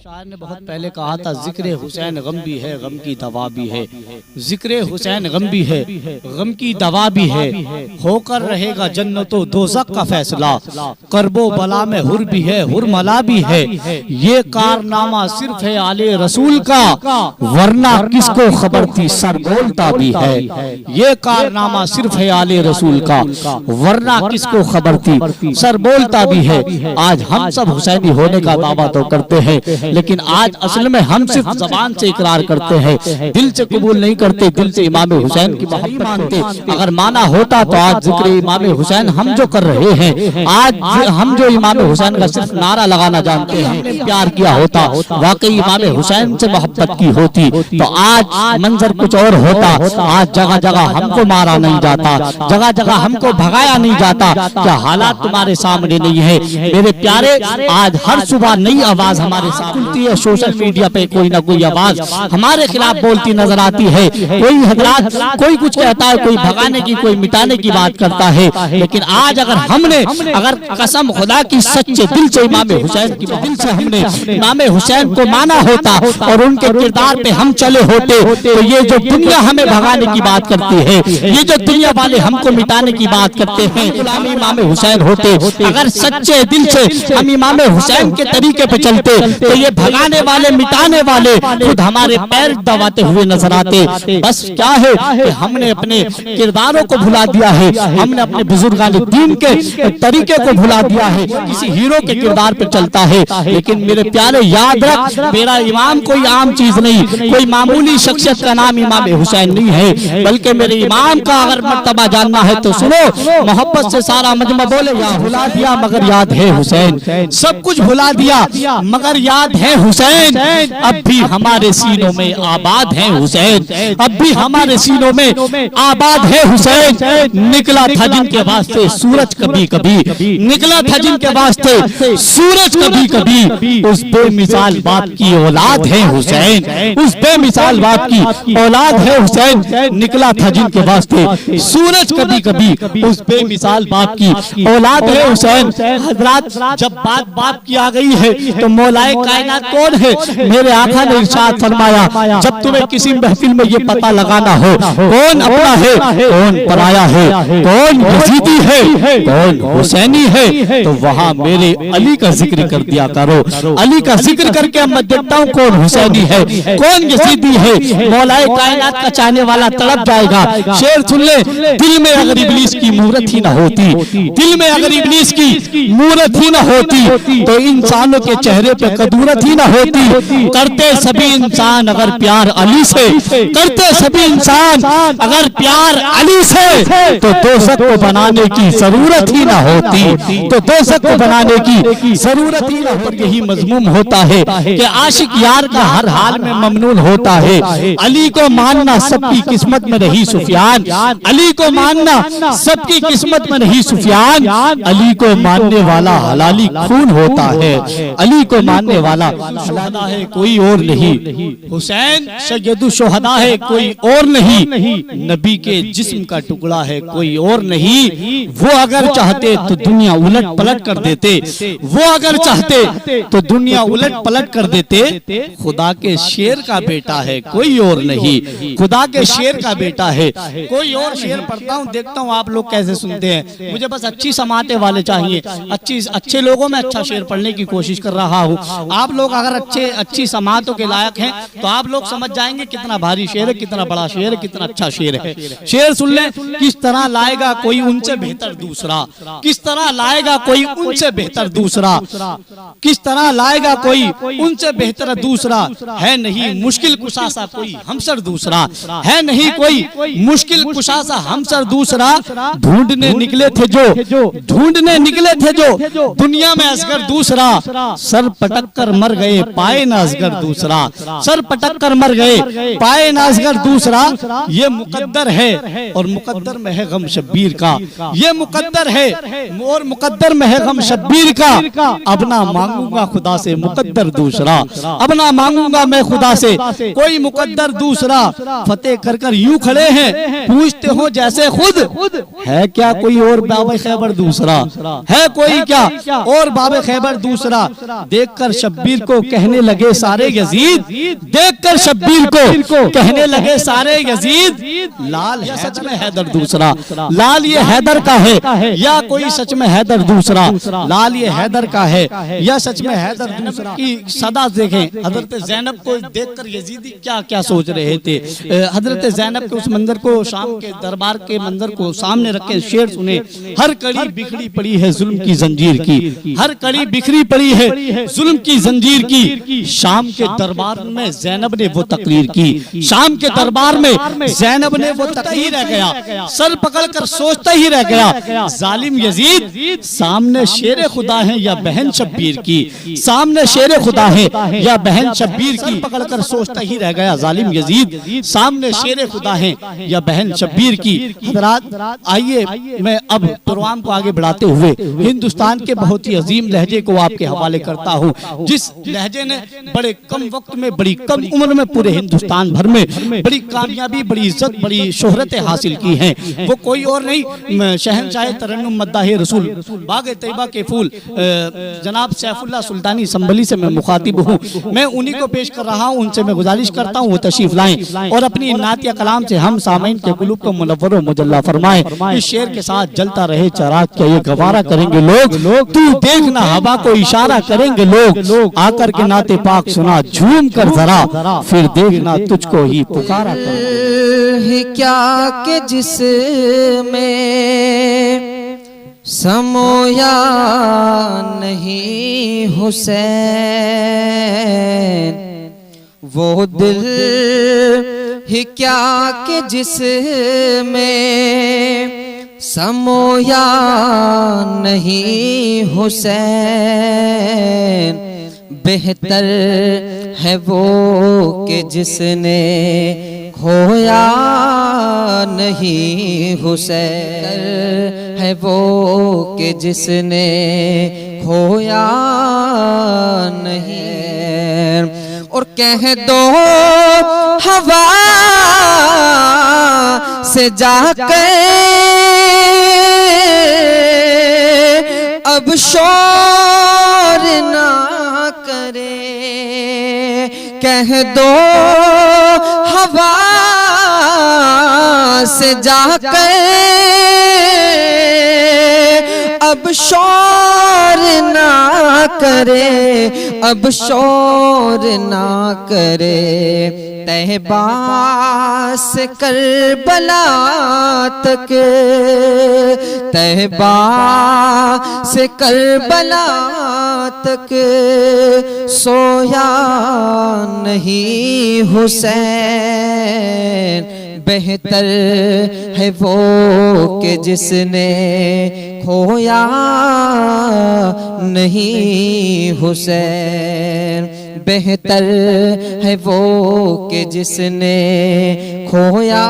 शायर ने बहुत पहले कहा था, जिक्र हुसैन गम भी है, गम की दवा भी है। जिक्र हुसैन गम भी है, गम की दवा भी है। होकर रहेगा जन्नतो दोज़ख का फैसला, करबो बला में हुर भी है, हुरमला भी है। ये कारनामा सिर्फ है आले रसूल का, वरना किसको खबर थी सर बोलता भी है। ये कारनामा सिर्फ है आले रसूल का, वरना किसको खबर थी सर बोलता भी है। आज हम सब हुसैनी होने का दावा तो करते हैं, लेकिन आज असल में हम सिर्फ जबान से इकरार करते हैं, दिल से कबूल नहीं करते, दिल से इमाम हुसैन की मोहब्बत मानते। अगर माना होता तो आज जिक्र इमाम हुसैन हम जो कर रहे हैं, आज हम जो इमाम हुसैन का सिर्फ नारा लगाना जानते हैं, हमने प्यार किया होता, वाकई इमाम हुसैन से मोहब्बत की होती, तो आज मंजर कुछ और होता। आज जगह जगह हमको मारा नहीं जाता, जगह जगह हमको भगाया नहीं जाता। क्या हालात तुम्हारे सामने नहीं है मेरे प्यारे? आज हर सुबह नई आवाज हमारे साथ खुलती है, सोशल मीडिया पे कोई ना कोई आवाज हमारे खिलाफ बोलती नजर आती है। कोई हजरात कोई कुछ कहता है, कोई भगाने की, कोई मिटाने की बात करता है। लेकिन आज अगर हमने कसम खुदा की सच्चे दिल से इमाम हुसैन की दिल से हमने इमाम हुसैन को माना होता और उनके किरदार पे हम चले होते, तो ये जो दुनिया हमें भगाने की बात करती है, ये जो दुनिया वाले हमको मिटाने की बात करते हैं, गुलामी इमाम हुसैन होते। अगर सच्चे दिल से हम इमाम हुसैन के तरीके पे चलते, तो ये भगाने वाले, मिटाने वाले खुद हमारे पैर दबाते हुए नजर आते। बस क्या है कि हमने अपने किरदारों को भुला दिया है, हमने अपने बुजुर्गान दीन के तरीके को भुला दिया है, किसी हीरो के किरदार पे चलता है। लेकिन मेरे प्यारे याद रख, मेरा इमाम कोई आम चीज नहीं, कोई मामूली शख्सियत का नाम इमाम हुसैन नहीं है, बल्कि मेरे इमाम का अगर मर्तबा जानना है तो सुनो, मोहब्बत से सारा मजमा बोले, या भुला दिया मगर याद है हुसैन, सब कुछ भुला दिया मगर याद है हुसैन। अब भी हमारे सीनों में आबाद है हुसैन, अब भी हमारे सीनों में आबाद है हुसैन। निकला था जिनके वास्ते सूरज कभी कभी, निकला था जिनके वास्ते सूरज कभी कभी, उस बेमिसाल बाप की औलाद है हुसैन, उस बेमिसाल बाप की औलाद है हुसैन। निकला था जिनके वास्ते सूरज कभी कभी, उस बेमिसाल बाप की औलाद है हुसैन। हजरात, जब बात बाप की आ गई है तो मौलाए कायनात कौन है? मेरे आका ने इरशाद फरमाया, जब तुम्हें किसी महफिल में ये पता लगाना हो कौन अपना है, कौन पराया है, कौन यजीदी है, कौन हुसैनी है, तो वहाँ मेरे अली का जिक्र कर दिया करो। अली का जिक्र करके मैं देखता हूँ कौन हुसैनी है, कौन यजीदी है। मौलाए कायनात का चाहने वाला तड़प जाएगा। शेर सुन ले, दिल में अगर इब्लीस की मूरत ही ना होती, दिल में अगर इब्लीस की मूरत ही ना होती, तो इंसानों के चेहरे पे कदूरत ही ना होती। करते सभी इंसान अगर प्यार अली से, करते सभी इंसान अगर प्यार अली से, तो दोज़ख को बनाने की जरूरत ही ना होती, तो दोज़ख को बनाने की जरूरत ही ना होती। यही मजमूम होता है कि आशिक यार का हर हाल में ममनून होता है। अली को मानना सबकी किस्मत में नहीं सुफियान, अली को मानना सबकी किस्मत में नहीं सुफियान। अली को मानने वाला हलाली खून होता है, अली को मानने वाला शुहदा है कोई और नहीं। हुसैन सैयदुल शुहदा है कोई और नहीं, नबी के जिस्म का टुकड़ा है कोई और नहीं। वो अगर चाहते तो दुनिया उलट पलट कर देते, वो अगर चाहते तो दुनिया उलट पलट कर देते। खुदा के शेर का बेटा है कोई और नहीं, खुदा के शेर का बेटा है कोई और। शेर पढ़ता हूँ, देखता हूँ आप लोग कैसे सुनते हैं। मुझे बस अच्छी समाते वाले चाहिए, अच्छे लोगों में अच्छा शेर पढ़ने की कोशिश कर रहा हूँ। आप लोग अगर अच्छी समातों के लायक हैं तो आप लोग समझ जाएंगे कितना भारी शेर है, कितना बड़ा शेर है, कितना अच्छा शेर है। शेर सुन ले, किस तरह लाएगा कोई उनसे बेहतर दूसरा, किस तरह लाएगा कोई उनसे बेहतर दूसरा, किस तरह लाएगा कोई उनसे बेहतर दूसरा। है नहीं मुश्किल कुशासा कोई हमसर दूसरा, है नहीं कोई मुश्किल कुशासा हमसर दूसरा। ढूंढने निकले थे जो, ढूंढने निकले थे जो दुनिया में असगर दूसरा, सर पटक कर मर गए पाए ना असगर दूसरा, सर पटक कर मर गए पाए ना असगर दूसरा। ये मुकद्दर है और मुकद्दर में है गम शब्बीर का, ये मुकद्दर है और मुकद्दर में है गम शब्बीर का। अब ना मांगूंगा खुदा से मुकद्दर दूसरा, अब ना मांगूंगा मैं खुदा से कोई मुकद्दर दूसरा। फतेह कर कर यूं खड़े हैं, पूछते हो जैसे खुद, है क्या कोई और बाबे खैबर दूसरा, है कोई क्या और बाबे खैबर दूसरा। देखकर शब्बीर शब्बीर को कहने लगे सारे यजीद, देखकर शब्बीर को कहने लगे सारे यजीद, लाल है सच में हैदर दूसरा, लाल ये हैदर का है या कोई सच में हैदर दूसरा, लाल ये हैदर का है या सच में हैदर दूसरा। की सदा देखें, हजरत ज़ैनब को देखकर यजीदी क्या क्या सोच रहे थे। हजरत ज़ैनब के उस मंजर को, शाम के दरबार के मंजर को सामने रख के शेर सुने, हर कड़ी बिखरी पड़ी है जुल्म की जंजीर की, हर कड़ी बिखरी पड़ी है जुल्म की जंजीर की। शाम के दरबार में ज़ैनब ने वो तकरीर की, शाम के दरबार में ज़ैनब ने वो तकरीर रह गया, सर पकड़कर सोचता ही रह गया, जालिम यजीद सामने शेर खुदा है या बहन शब्बीर की, सामने शेर खुदा है या बहन शब्बीर की। पकड़कर सोचता ही रह गया जालिम यजीद, सामने शेर खुदा है या बहन शब्बीर की। हज़रात आइए मैं अब प्रोग्राम को आगे बढ़ाते हुए हिंदुस्तान के बहुत ही अजीम लहजे को आपके हवाले करता हूँ, जिस लहजे ने बड़े कम वक्त में, बड़ी कम उम्र में पूरे हिंदुस्तान भर में बड़ी कामयाबी, बड़ी इज्जत, बड़ी शोहरतें हासिल की हैं। वो कोई और नहीं, शहंशाह तरन्नुम मद्दाह रसूल बाग तैयबा के फूल जनाब सैफुल्लाह सुल्तानी संभली से मैं मुखातिब हूँ। मैं उन्हीं को पेश कर रहा हूँ, उनसे मैं गुजारिश करता हूँ वो तशरीफ लाएं और अपनी नातिया कलाम से हम सामईन के कुलूब को मुनव्वर व मुजल्ला फरमाएं। इस शेर के साथ जलता रहे चिराग क्या ये गवारा करेंगे लोग, तू देखना हवा को इशारा करेंगे लोग, आकर के नाते पाक सुना झूम कर जरा, फिर देखना तुझको ही पुकारा है क्या के जिसमें समोया नहीं हुसैन, वो दिल है क्या के जिसमें समोया नहीं हुसैन, बेहतर है वो कि जिसने खोया नहीं हुसैन, है वो कि जिसने खोया नहीं। और कह दो हवा से जाकर अब शोर ना करे, कह दो हवा से जाकर अब शोर ना करे, अब शोर ना करे, तैबा से करबला तक, तैबा से करबला तक सोया नहीं हुसैन, बेहतर है वो कि जिसने खोया नहीं हुसैन, बेहतर है वो कि जिसने खोया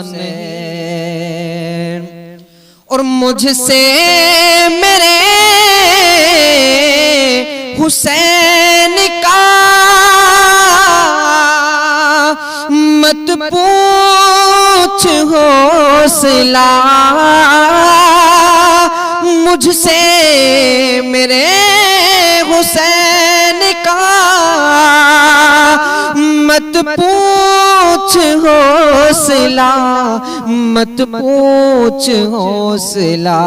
नहीं। और मुझसे मेरे हुसैन का मत पूछ हौसला, मुझसे मेरे हुसैन का मत पूछ हौसला, मत पूछ हौसला,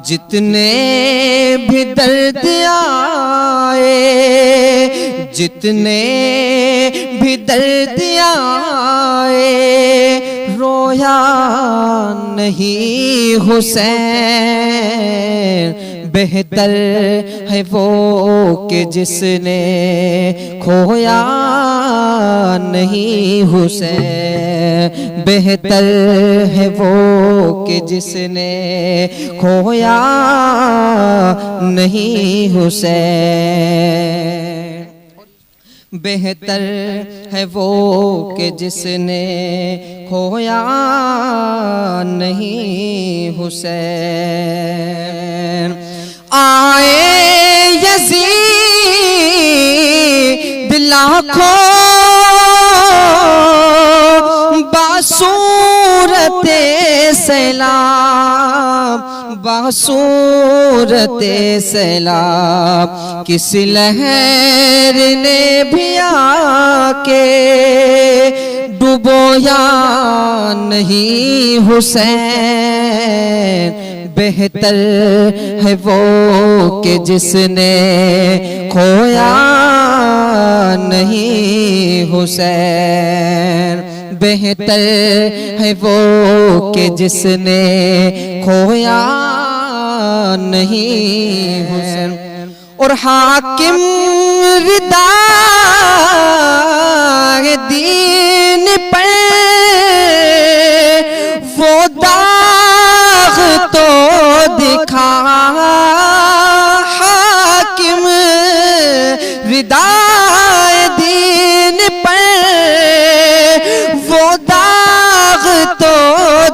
जितने भी दर्द आए, जितने भी दर्द आए, रोया नहीं हुसैन, बेहतर है वो कि जिसने खोया नहीं हुसैन, बेहतर है वो कि जिसने खोया नहीं हुसैन, बेहतर है वो कि जिसने खोया नहीं हुसैन। आए यज़ीद लाखों बासूरते सैलाब बासूरत सैलाब किस लहर ने भी आके डुबोया नहीं हुसैन। बेहतर है वो कि जिसने खोया नहीं हुसैन। बेहतर है वो कि जिसने खोया नहीं हुसैन। और हाकिम रिदा दीन पर वो दाग तो दिखा। हाकिम रिदा दीन पर वो दाग तो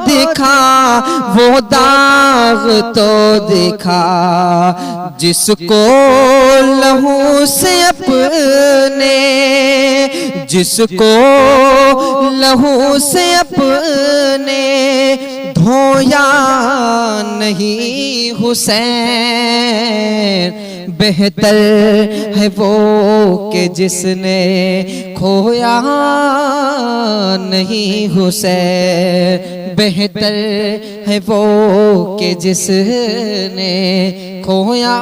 दिखा, वो दाग तो दिखा जिसको लहू से अपने, जिसको लहू से अपने धोया नहीं हुसैन। बेहतर है वो कि जिसने खोया नहीं हुसैन। बेहतर है वो कि जिसने खोया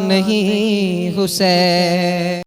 नहीं हुसैन।